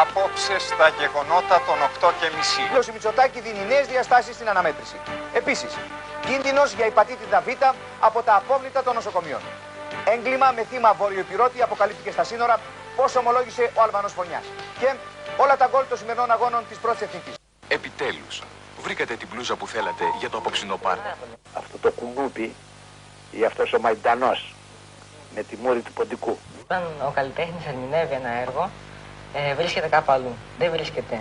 Απόψε στα γεγονότα των 8:30. Ο Μητσοτάκη δίνει νέες διαστάσεις στην αναμέτρηση. Επίσης, κίνδυνος για υπατήτηδα Β από τα απόβλητα των νοσοκομείων. Έγκλημα με θύμα Βορειοϊπειρώτη αποκαλύφθηκε στα σύνορα, πώς ομολόγησε ο Αλβανός Φωνιάς. Και όλα τα γκολ των σημερινών αγώνων της πρώτης εθνικής. Επιτέλους, βρήκατε την μπλούζα που θέλατε για το απόψινό πάρτι. Αυτό το κουμπούπι ή αυτός ο Μαϊντανός με τη μούρη του ποντικού. Όταν ο καλλιτέχνης ερμηνεύει ένα έργο, βρίσκεται κάπου αλλού. Δεν βρίσκεται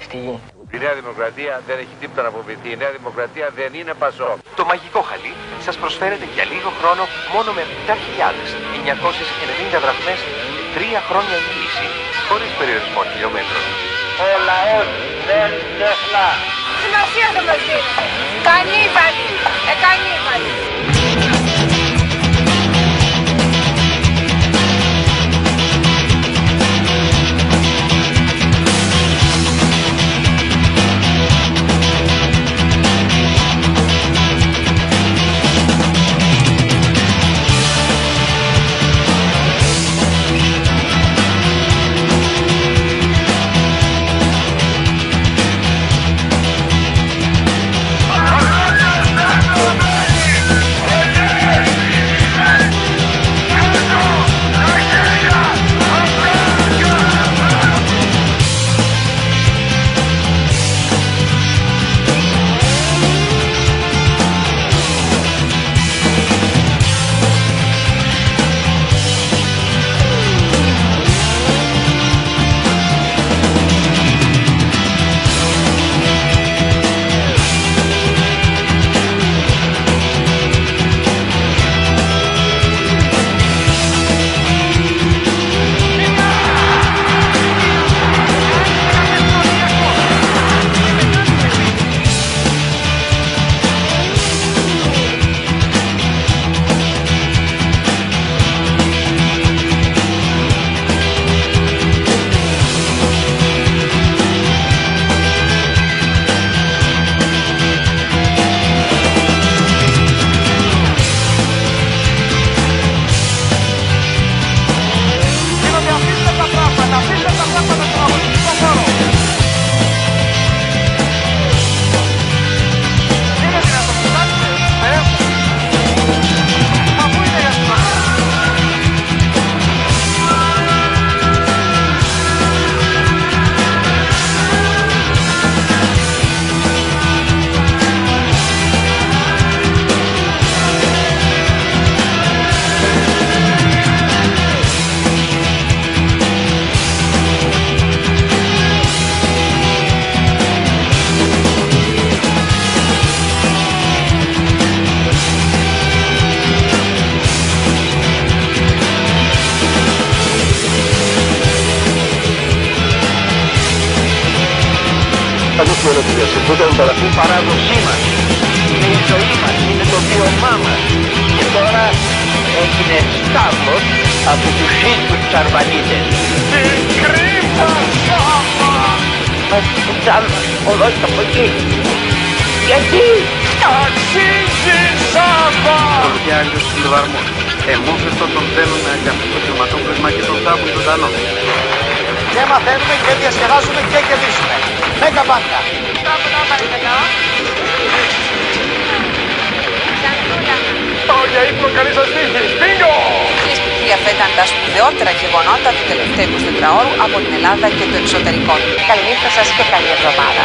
στη γη. Η Νέα Δημοκρατία δεν έχει τίποτα να αποβηθεί. Η Νέα Δημοκρατία δεν είναι Πασόκ. Το μαγικό χαλί σας προσφέρεται για λίγο χρόνο μόνο με 7.990 δραχμές και 3 χρόνια εγγύηση, χωρίς περιορισμό χιλιόμετρων. Ο λαός δεν ξεχνά. Σημασία δεν μας δίνει. Κανίβαλοι. Κανίβαλοι. Η παράδοσή μας, είναι η ζωή μας, είναι το βιωμά μας. Και τώρα έγινε στάβλος από τους ίδιους τους Αρβανίτες. Την κρύβα σάμα! Μας κουτσάλμα, ολόκληρο από εκεί. Γιατί? Αξίζει σάμα! Και άλλος συνδεβαρμός. Εμείς αυτό τον θέλουμε για αυτό το σωματόπλευμα και τον τάπου ζωντανό. Και μαθαίνουμε και διασκεδάζουμε και κερδίσουμε. Μέγα Μπάνκα. Για ύπνο καλή σας τύχη. Μπίνγκο! Κυρίες και κύριοι, αυτά ήταν τα σπουδαιότερα γεγονότα του τελευταίου 24ωρου από την Ελλάδα και το εξωτερικό. Καληνύχτα σας και καλή εβδομάδα.